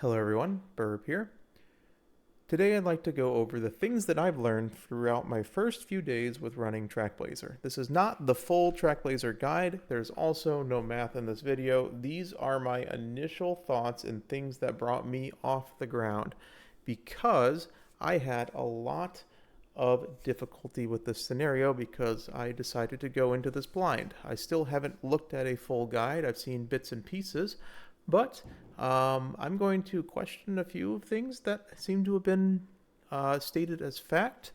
Hello everyone, Burb here. Today I'd like to go over the things that I've learned throughout my first few days with running Trackblazer. This is not the full Trackblazer guide. There's also no math in this video. These are my initial thoughts and things that brought me off the ground because I had a lot of difficulty with this scenario because I decided to go into this blind. I still haven't looked at a full guide. I've seen bits and pieces, but I'm going to question a few things that seem to have been stated as fact.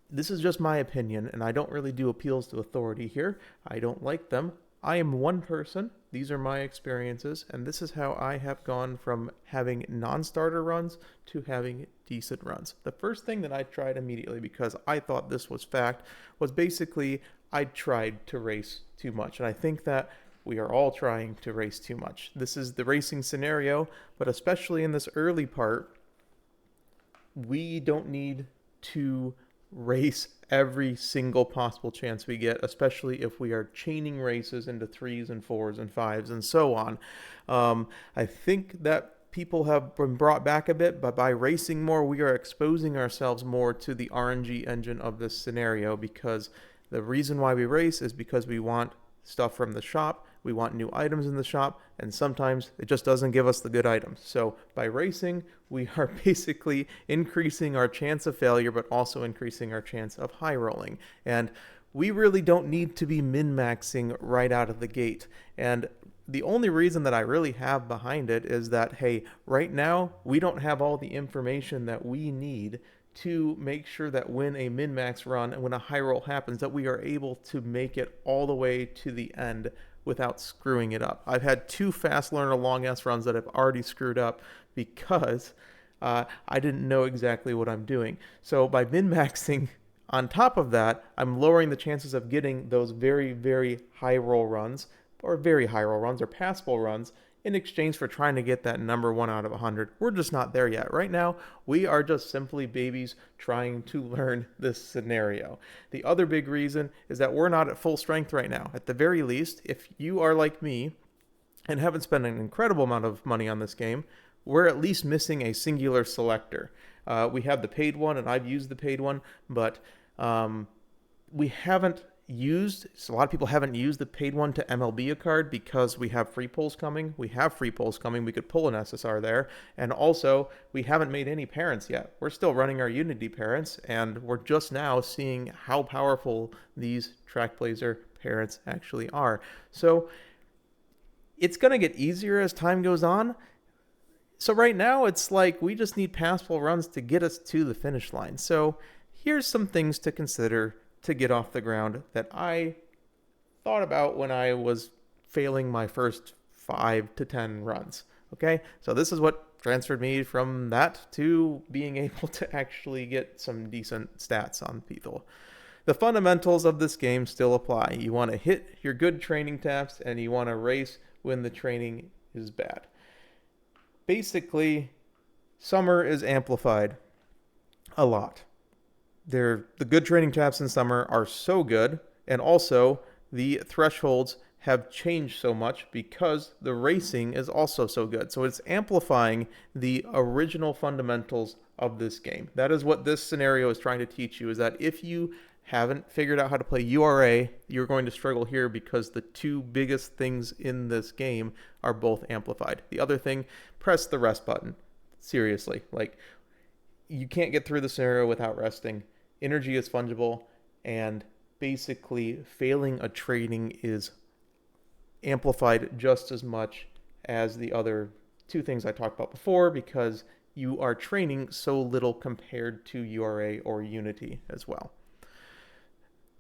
This is just my opinion, and I don't really do appeals to authority here. I don't like them. I am one person. These are my experiences, and this is how I have gone from having non-starter runs to having decent runs. The first thing that I tried immediately, because I thought this was fact, was basically I tried to race too much. And I think that we are all trying to race too much. This is the racing scenario, but especially in this early part, we don't need to race every single possible chance we get, especially if we are chaining races into 3s and 4s and 5s and so on. I think that people have been brought back a bit, but by racing more, we are exposing ourselves more to the RNG engine of this scenario, because the reason why we race is because we want stuff from the shop, we want new items in the shop, and sometimes it just doesn't give us the good items. So by racing, we are basically increasing our chance of failure, but also increasing our chance of high rolling. And we really don't need to be min-maxing right out of the gate. And the only reason that I really have behind it is that, hey, right now, we don't have all the information that we need to make sure that when a min-max run and when a high roll happens, that we are able to make it all the way to the end without screwing it up. I've had 2 fast learner long S runs that I've already screwed up because I didn't know exactly what I'm doing. So by min-maxing on top of that, I'm lowering the chances of getting those very, very high roll runs, or very high roll runs, or passable runs, in exchange for trying to get that number 1 out of 100. We're just not there yet. Right now, we are just simply babies trying to learn this scenario. The other big reason is that we're not at full strength right now. At the very least, if you are like me and haven't spent an incredible amount of money on this game, we're at least missing a singular selector. We have the paid one, and I've used the paid one, but we haven't used, so a lot of people haven't used the paid one to MileB a card because we have free pulls coming. We have free pulls coming. We could pull an SSR there. And also, we haven't made any parents yet. We're still running our Unity parents, and we're just now seeing how powerful these Trackblazer parents actually are. So it's going to get easier as time goes on. So right now, it's like we just need passable runs to get us to the finish line. So here's some things to consider to get off the ground that I thought about when I was failing my first 5 to 10 runs. Okay, so this is what transferred me from that to being able to actually get some decent stats on people. The fundamentals of this game still apply. You want to hit your good training taps, and you want to race when the training is bad. Basically, summer is amplified a lot. The good training taps in summer are so good, and also the thresholds have changed so much because the racing is also so good. So it's amplifying the original fundamentals of this game. That is what this scenario is trying to teach you, is that if you haven't figured out how to play URA, you're going to struggle here because the 2 biggest things in this game are both amplified. The other thing, press the rest button. Seriously, like, you can't get through the scenario without resting. Energy is fungible, and basically failing a training is amplified just as much as the other 2 things I talked about before, because you are training so little compared to URA or Unity as well.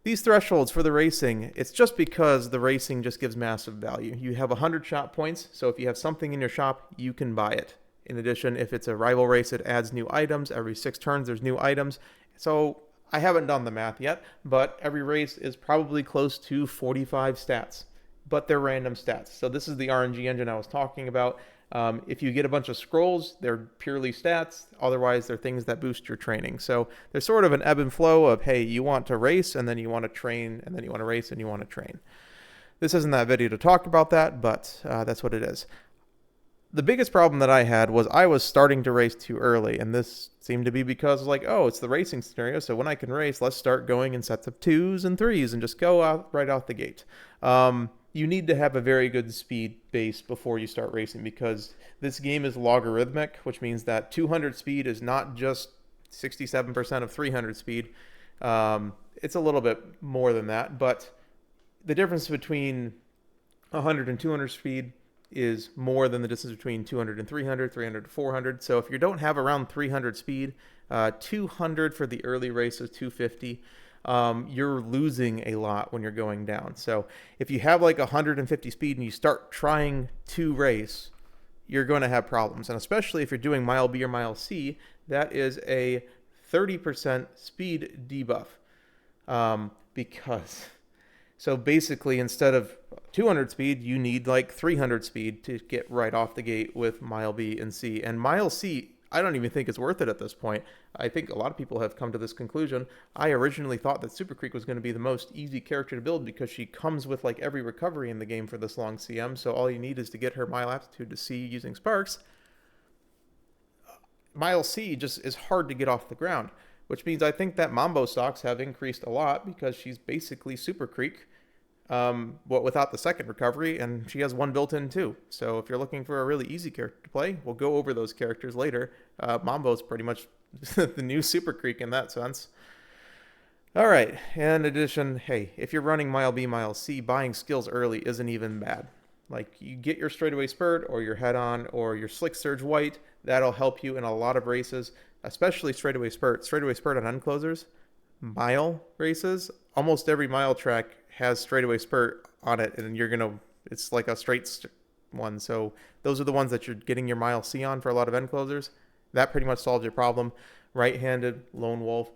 These thresholds for the racing, it's just because the racing just gives massive value. You have 100 shop points, so if you have something in your shop, you can buy it. In addition, if it's a rival race, it adds new items. Every 6 turns, there's new items. So I haven't done the math yet, but every race is probably close to 45 stats, but they're random stats. So this is the RNG engine I was talking about. If you get a bunch of scrolls, they're purely stats. Otherwise, they're things that boost your training. So there's sort of an ebb and flow of, hey, you want to race, and then you want to train, and then you want to race, and you want to train. This isn't that video to talk about that, but that's what it is. The biggest problem that I had was I was starting to race too early, and this seemed to be because like, oh, it's the racing scenario, so when I can race, let's start going in sets of 2s and 3s and just go out right out the gate. You need to have a very good speed base before you start racing, because this game is logarithmic, which means that 200 speed is not just 67% of 300 speed. It's a little bit more than that, but the difference between 100 and 200 speed is more than the distance between 200 and 300, 300 to 400. So if you don't have around 300 speed, 200 for the early races, 250, you're losing a lot when you're going down. So if you have like 150 speed and you start trying to race, you're going to have problems. And especially if you're doing MileB or MileC, that is a 30% speed debuff. Because so basically, instead of 200 speed, you need like 300 speed to get right off the gate with MileB and C. And MileC, I don't even think it's worth it at this point. I think a lot of people have come to this conclusion. I originally thought that Super Creek was going to be the most easy character to build because she comes with like every recovery in the game for this long CM. So all you need is to get her mile aptitude to C using Sparks. MileC just is hard to get off the ground, which means I think that Mambo stocks have increased a lot because she's basically Super Creek, but without the second recovery, and she has one built in too. So if you're looking for a really easy character to play, we'll go over those characters later. Mambo's pretty much the new Super Creek in that sense. All right, and in addition, hey, if you're running MileB, MileC, buying skills early isn't even bad. Like, you get your straightaway spurt or your head-on or your slick surge white, that'll help you in a lot of races, especially straightaway spurt. Straightaway spurt on unclosers, mile races, almost every mile track has straightaway spurt on it, and it's like a straight one. So those are the ones that you're getting your MileC on for a lot of enclosers. That pretty much solves your problem. Right-handed, lone wolf,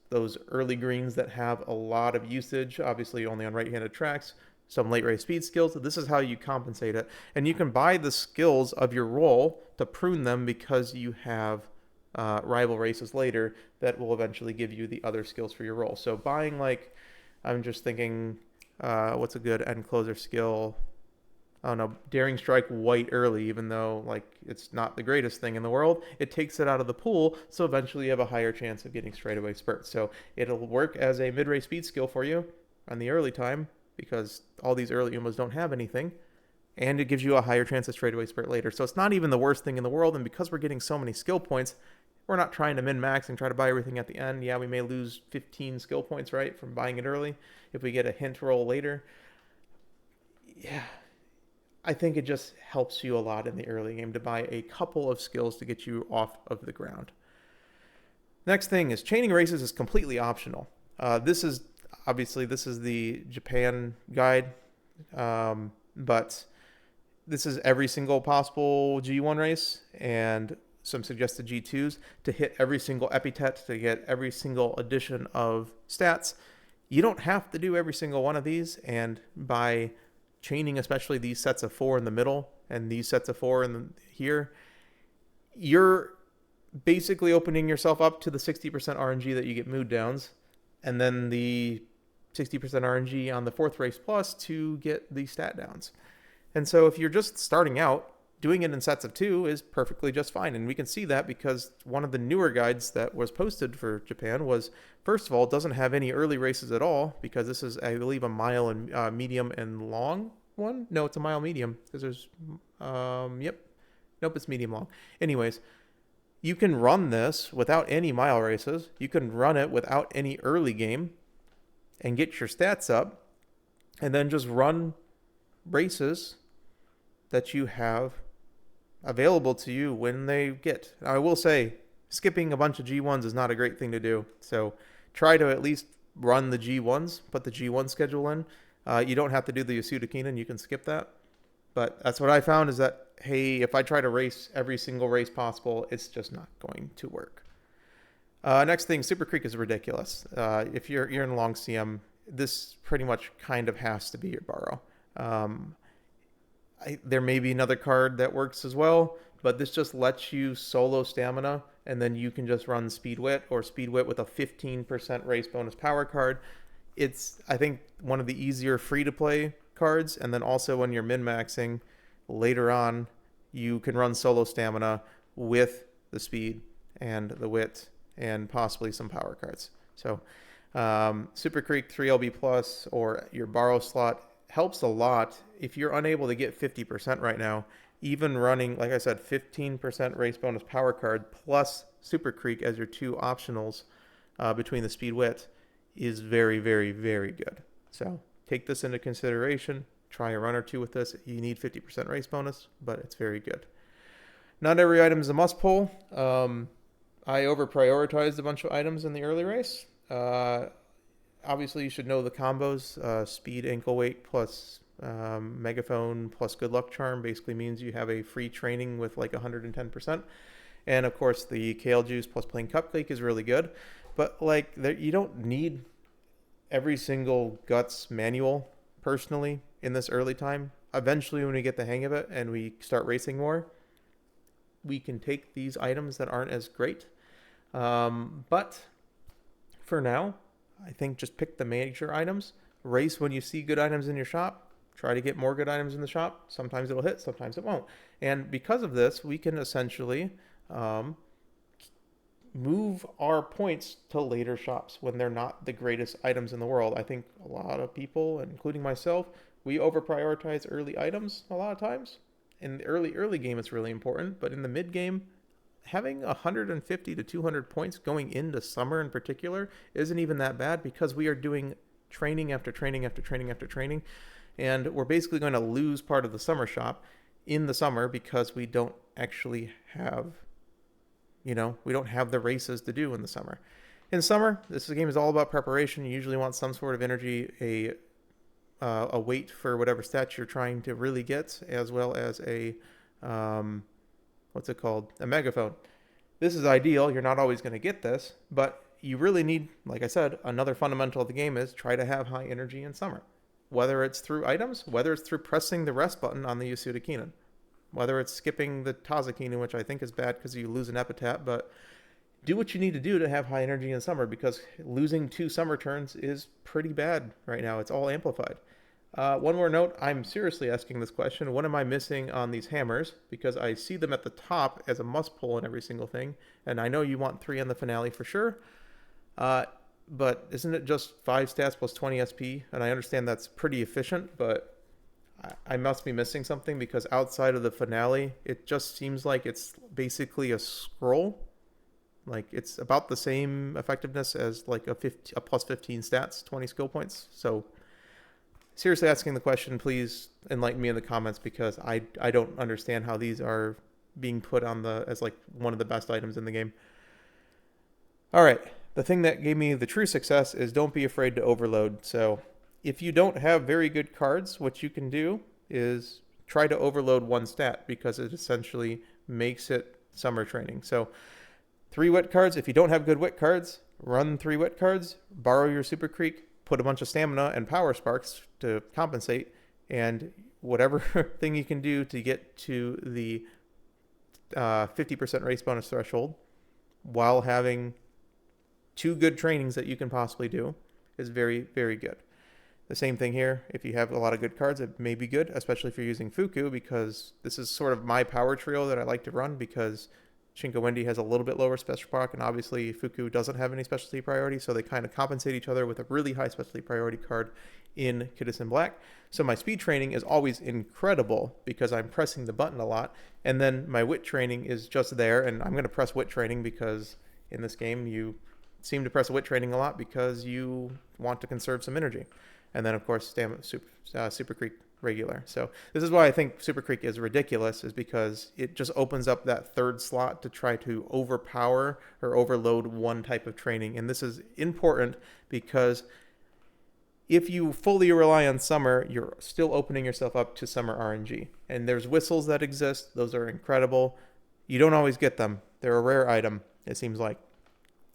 those early greens that have a lot of usage, obviously only on right-handed tracks, some late race speed skills. This is how you compensate it. And you can buy the skills of your role to prune them because you have rival races later that will eventually give you the other skills for your role. So buying, like, I'm just thinking, what's a good end closer skill? I don't know, Daring Strike white early, even though like it's not the greatest thing in the world. It takes it out of the pool, so eventually you have a higher chance of getting straightaway spurt. So it'll work as a mid-race speed skill for you on the early time because all these early Umos don't have anything, and it gives you a higher chance of straightaway spurt later. So it's not even the worst thing in the world, and because we're getting so many skill points, we're not trying to min-max and try to buy everything at the end. Yeah, we may lose 15 skill points, right, from buying it early if we get a hint roll later. Yeah, I think it just helps you a lot in the early game to buy a couple of skills to get you off of the ground. Next thing is chaining races is completely optional. This is the Japan guide, but this is every single possible G1 race and some suggested G2s to hit every single epithet, to get every single addition of stats. You don't have to do every single one of these, and by chaining especially these sets of 4 in the middle and these sets of 4 here, you're basically opening yourself up to the 60% RNG that you get mood downs, and then the 60% RNG on the 4th race plus to get the stat downs. And so if you're just starting out, doing it in sets of 2 is perfectly just fine. And we can see that because one of the newer guides that was posted for Japan was, first of all, it doesn't have any early races at all, because this is, I believe, a mile and medium and long one. No, it's a mile medium because there's, nope, it's medium long. Anyways, you can run this without any mile races. You can run it without any early game and get your stats up, and then just run races that you have available to you when they get. I will say, skipping a bunch of G1s is not a great thing to do. So try to at least run the G1s, put the G1 schedule in. You don't have to do the Yasuda Keenan, you can skip that. But that's what I found is that, hey, if I try to race every single race possible, it's just not going to work. Next thing, Super Creek is ridiculous. If you're in long CM, this pretty much kind of has to be your borrow. There may be another card that works as well, but this just lets you solo stamina, and then you can just run Speed Wit or Speed Wit with a 15% race bonus power card. It's, I think, one of the easier free-to-play cards, and then also when you're min-maxing later on, you can run solo stamina with the speed and the wit and possibly some power cards. So Super Creek 3LB Plus or your borrow slot helps a lot. If you're unable to get 50% right now, even running, like I said, 15% race bonus power card plus Super Creek as your two optionals between the speed wit is very, very, very good. So take this into consideration. Try a run or two with this. You need 50% race bonus, but it's very good. Not every item is a must pull. I over prioritized a bunch of items in the early race. Obviously, you should know the combos. Speed ankle weight plus megaphone plus good luck charm basically means you have a free training with like 110%. And of course, the kale juice plus plain cupcake is really good. But like, you don't need every single guts manual personally in this early time. Eventually, when we get the hang of it and we start racing more, we can take these items that aren't as great. But for now, I think just pick the major items. Race when you see good items in your shop. Try to get more good items in the shop. Sometimes it'll hit, sometimes it won't. And because of this, we can essentially move our points to later shops when they're not the greatest items in the world. I think a lot of people, including myself, we over prioritize early items a lot of times. In the early game, it's really important, but in the mid game, having 150 to 200 points going into summer in particular isn't even that bad because we are doing training after training after training after training, and we're basically going to lose part of the summer shop in the summer because we don't actually have, we don't have the races to do in the summer. In summer, this game is all about preparation. You usually want some sort of energy, a weight for whatever stats you're trying to really get, as well as a a megaphone. This is ideal. You're not always going to get this, but you really need, like I said, another fundamental of the game is try to have high energy in summer. Whether it's through items, whether it's through pressing the rest button on the Yasuda Keenan, whether it's skipping the Taza Keenan, which I think is bad because you lose an epitaph, but do what you need to do to have high energy in summer because losing 2 summer turns is pretty bad right now. It's all amplified. One more note, I'm seriously asking this question. What am I missing on these hammers? Because I see them at the top as a must pull in every single thing. And I know you want 3 on the finale for sure. But isn't it just 5 stats plus 20 SP? And I understand that's pretty efficient, but I must be missing something because outside of the finale, it just seems like it's basically a scroll. Like it's about the same effectiveness as like a plus 15 stats, 20 skill points. So seriously asking the question, please enlighten me in the comments because I don't understand how these are being put on as like one of the best items in the game. All right. The thing that gave me the true success is don't be afraid to overload. So if you don't have very good cards, what you can do is try to overload 1 stat because it essentially makes it summer training. So 3 wit cards. If you don't have good wit cards, run 3 wit cards, borrow your Super Creek, put a bunch of stamina and power sparks to compensate, and whatever thing you can do to get to the 50% race bonus threshold while having 2 good trainings that you can possibly do is very, very good. The same thing here. If you have a lot of good cards, it may be good, especially if you're using Fuku, because this is sort of my power trio that I like to run because Shinka Wendy has a little bit lower special proc, and obviously Fuku doesn't have any specialty priority, so they kind of compensate each other with a really high specialty priority card in Kidison Black. So my speed training is always incredible because I'm pressing the button a lot, and then my wit training is just there, and I'm going to press wit training because in this game you seem to press wit training a lot because you want to conserve some energy. And then, of course, Super Creek regular. So this is why I think Super Creek is ridiculous, is because it just opens up that 3rd slot to try to overpower or overload one type of training. And this is important because if you fully rely on summer, you're still opening yourself up to summer RNG. And there's whistles that exist. Those are incredible. You don't always get them. They're a rare item, it seems like.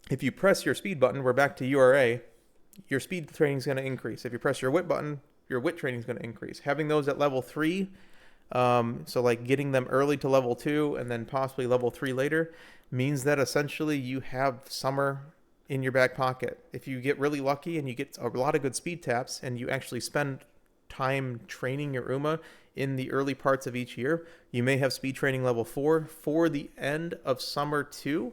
If you press your speed button, we're back to URA, your speed training is going to increase. If you press your wit button, your wit training is going to increase. Having those at level 3, so like getting them early to level 2 and then possibly level 3 later, means that essentially you have summer in your back pocket. If you get really lucky and you get a lot of good speed taps and you actually spend time training your UMA, in the early parts of each year. You may have speed training level 4 for the end of summer 2,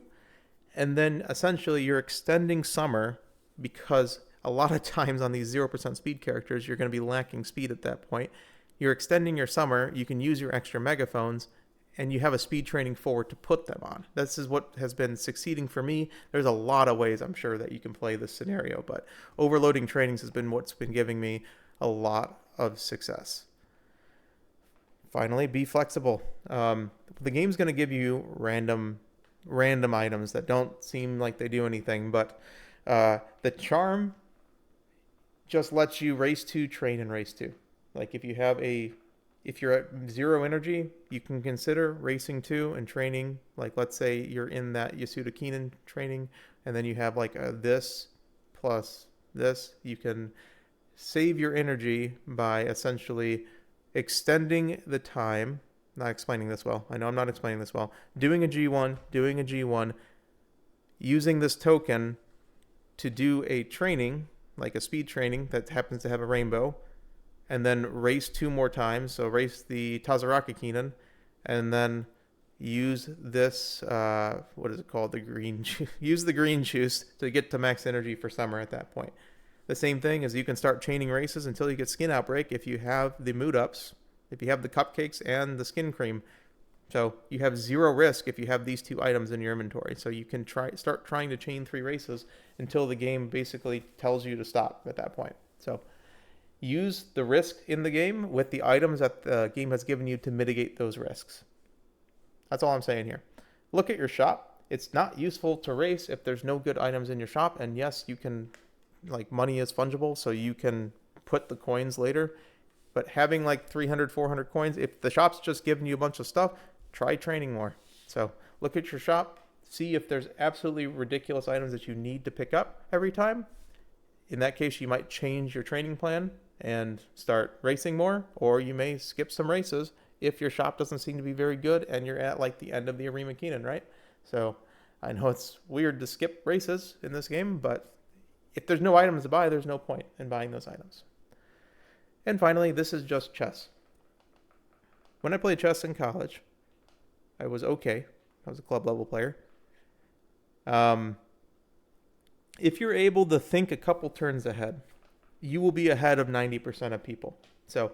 and then essentially you're extending summer, because a lot of times on these 0% speed characters, you're going to be lacking speed at that point. You're extending your summer, you can use your extra megaphones, and you have a speed training 4 to put them on. This is what has been succeeding for me. There's a lot of ways I'm sure that you can play this scenario, but overloading trainings has been what's been giving me a lot of success. Finally, be flexible. The game's going to give you random items that don't seem like they do anything, but the charm just lets you race 2, train, and race 2. Like if you're at 0 energy, you can consider racing 2 and training. Like let's say you're in that Yasuda Keenan training, and then you have like this plus this. You can save your energy by essentially extending the time. Not explaining this well. I know I'm not explaining this well. Doing a G1, using this token to do a training, like a speed training that happens to have a rainbow, and then race 2 more times. So race the Tazaraka Keenan, and then use this, what is it called? Use the green juice to get to max energy for summer at that point. The same thing is you can start chaining races until you get skin outbreak if you have the mood ups, if you have the cupcakes and the skin cream. So you have 0 risk if you have these 2 items in your inventory. So you can start trying to chain 3 races until the game basically tells you to stop at that point. So use the risk in the game with the items that the game has given you to mitigate those risks. That's all I'm saying here. Look at your shop. It's not useful to race if there's no good items in your shop. And yes, you can, like, money is fungible, so you can put the coins later. But having like 300, 400 coins, if the shop's just giving you a bunch of stuff, try training more. So look at your shop, see if there's absolutely ridiculous items that you need to pick up every time. In that case, you might change your training plan and start racing more, or you may skip some races if your shop doesn't seem to be very good and you're at like the end of the Arima Keenan, right? So I know it's weird to skip races in this game, but if there's no items to buy, there's no point in buying those items. And finally, this is just chess. When I played chess in college, I was okay. I was a club level player. If you're able to think a couple turns ahead, you will be ahead of 90% of people. So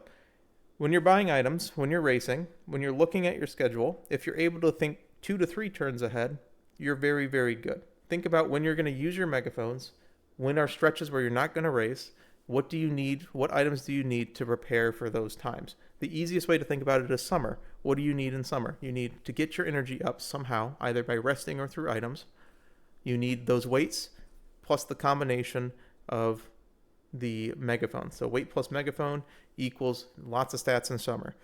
when you're buying items, when you're racing, when you're looking at your schedule, if you're able to think 2 to 3 turns ahead, you're very, very good. Think about when you're going to use your megaphones, when are stretches where you're not going to race, what do you need, what items do you need to prepare for those times? The easiest way to think about it is summer. What do you need in summer? You need to get your energy up somehow, either by resting or through items. You need those weights plus the combination of the megaphone. So weight plus megaphone equals lots of stats in summer.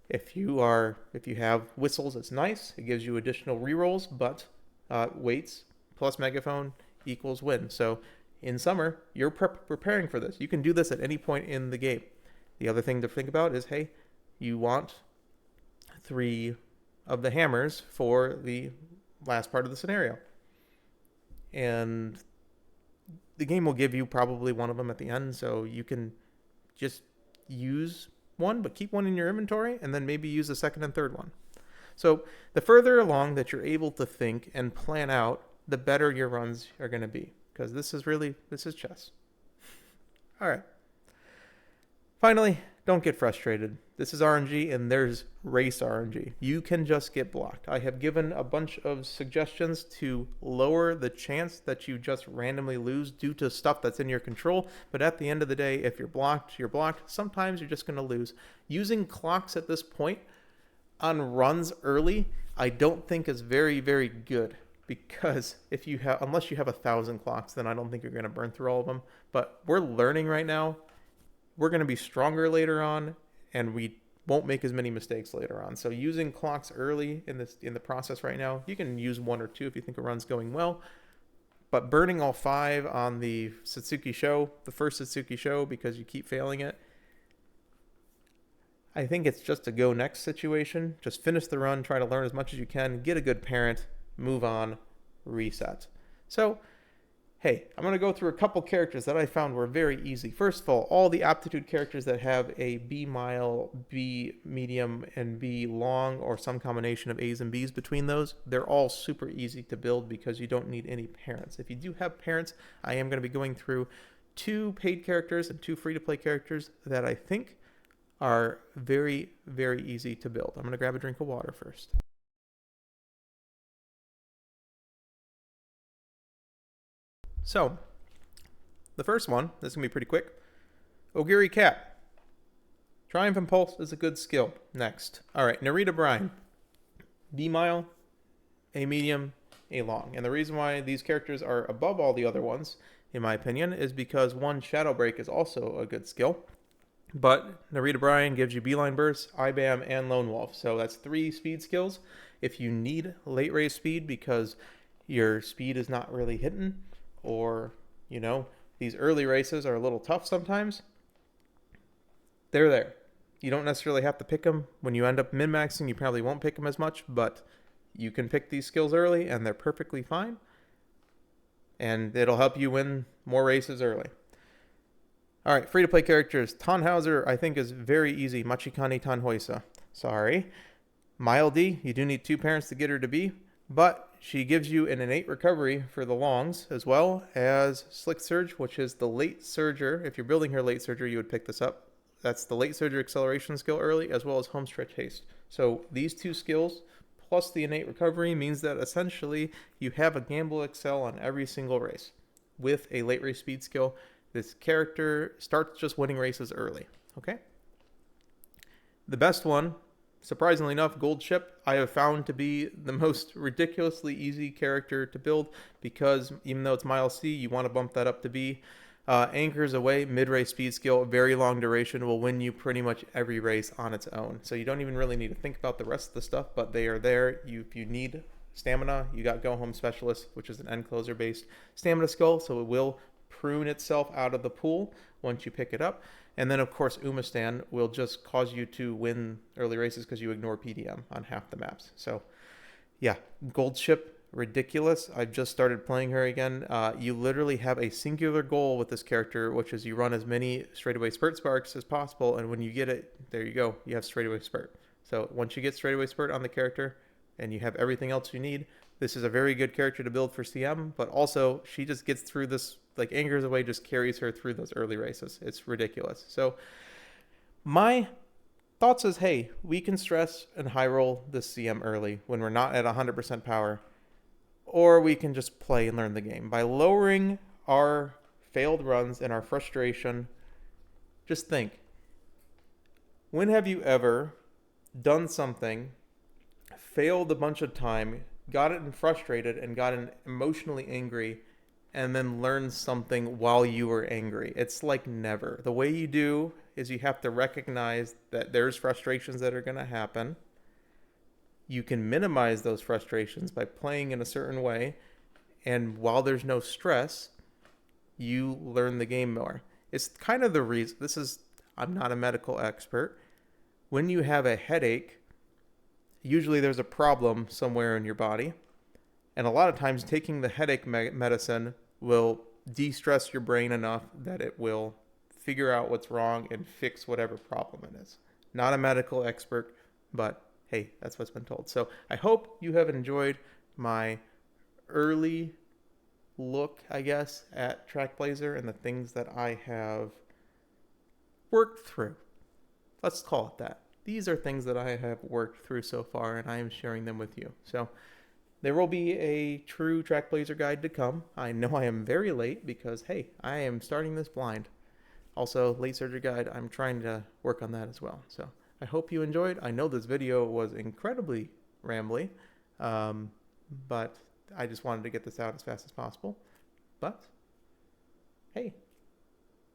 If you have whistles, it's nice. It gives you additional rerolls, but weights plus megaphone equals win. So in summer, you're preparing for this. You can do this at any point in the game. The other thing to think about is, hey, you want 3 of the hammers for the last part of the scenario. And the game will give you probably one of them at the end, so you can just use one, but keep one in your inventory, and then maybe use the second and third one. So the further along that you're able to think and plan out, the better your runs are going to be, because this is chess. All right. Finally, don't get frustrated. This is RNG, and there's race RNG. You can just get blocked. I have given a bunch of suggestions to lower the chance that you just randomly lose due to stuff that's in your control. But at the end of the day, if you're blocked, you're blocked. Sometimes you're just going to lose. Using clocks at this point on runs early, I don't think is very, very good. Because unless you have 1,000 clocks, then I don't think you're going to burn through all of them. But we're learning right now. We're going to be stronger later on, and we won't make as many mistakes later on. So using clocks early in the process right now, you can use 1 or 2 if you think a run's going well. But burning all 5 on the Satsuki show, the first Satsuki show, because you keep failing it, I think it's just a go next situation. Just finish the run, try to learn as much as you can, get a good parent, move on, reset. So Hey, I'm going to go through a couple characters that I found were very easy. First of all the aptitude characters that have a B mile, B medium, and B long, or some combination of A's and B's between those, they're all super easy to build because you don't need any parents. If you do have parents, I am going to be going through 2 paid characters and 2 free-to-play characters that I think are very, very easy to build. I'm going to grab a drink of water first. So, the first one, this is going to be pretty quick. Ogiri Cat. Triumph Impulse is a good skill. Next. Alright, Narita Brine. B mile, A medium, A long. And the reason why these characters are above all the other ones, in my opinion, is because one, Shadow Break is also a good skill. But Narita Brine gives you Beeline Burst, IBAM, and Lone Wolf. So that's 3 speed skills. If you need late race speed because your speed is not really hitting, or, you know, these early races are a little tough sometimes, they're there. You don't necessarily have to pick them. When you end up min-maxing, you probably won't pick them as much, but you can pick these skills early, and they're perfectly fine. And it'll help you win more races early. All right, free-to-play characters. Tannhauser, I think, is very easy. Machikani Tanhoisa. Sorry. MileD, you do need 2 parents to get her to be, but she gives you an innate recovery for the longs, as well as Slick Surge, which is the late surger. If you're building her late surger, you would pick this up. That's the late surger acceleration skill early, as well as homestretch haste. So these 2 skills, plus the innate recovery, means that essentially you have a gamble excel on every single race. With a late race speed skill, this character starts just winning races early. Okay? The best one, surprisingly enough, Gold Ship, I have found to be the most ridiculously easy character to build, because even though it's mile C, you want to bump that up to B. Anchors Away, mid-race speed skill, very long duration, will win you pretty much every race on its own. So you don't even really need to think about the rest of the stuff, but they are there. If you need stamina, you got Go Home Specialist, which is an end closer based stamina skill, so it will prune itself out of the pool once you pick it up. And then, of course, Umastan will just cause you to win early races because you ignore PDM on half the maps. So, yeah, Gold Ship, ridiculous. I've just started playing her again. You literally have a singular goal with this character, which is you run as many straightaway spurt sparks as possible, and when you get it, there you go. You have straightaway spurt. So once you get straightaway spurt on the character and you have everything else you need, this is a very good character to build for CM, but also she just gets through this, like Anchors Away just carries her through those early races. It's ridiculous. So my thoughts is, hey, we can stress and high roll this CM early when we're not at 100% power, or we can just play and learn the game. By lowering our failed runs and our frustration, just think, when have you ever done something, failed a bunch of time, gotten frustrated and gotten emotionally angry, and then learned something while you were angry? It's like never. The way you do is you have to recognize that there's frustrations that are going to happen. You can minimize those frustrations by playing in a certain way, and while there's no stress, you learn the game more. It's kind of the reason, I'm not a medical expert. When you have a headache, usually there's a problem somewhere in your body, and a lot of times taking the headache medicine will de-stress your brain enough that it will figure out what's wrong and fix whatever problem it is. Not a medical expert, but hey, that's what's been told. So I hope you have enjoyed my early look, I guess, at Trackblazer and the things that I have worked through. Let's call it that. These are things that I have worked through so far, and I am sharing them with you. So there will be a true Trackblazer guide to come. I know I am very late because, hey, I am starting this blind. Also, late surgery guide, I'm trying to work on that as well. So I hope you enjoyed. I know this video was incredibly rambly, but I just wanted to get this out as fast as possible. But, hey,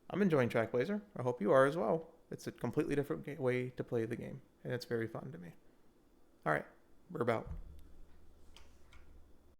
I'm enjoying Trackblazer. I hope you are as well. It's a completely different way to play the game, and it's very fun to me. All right, we're about.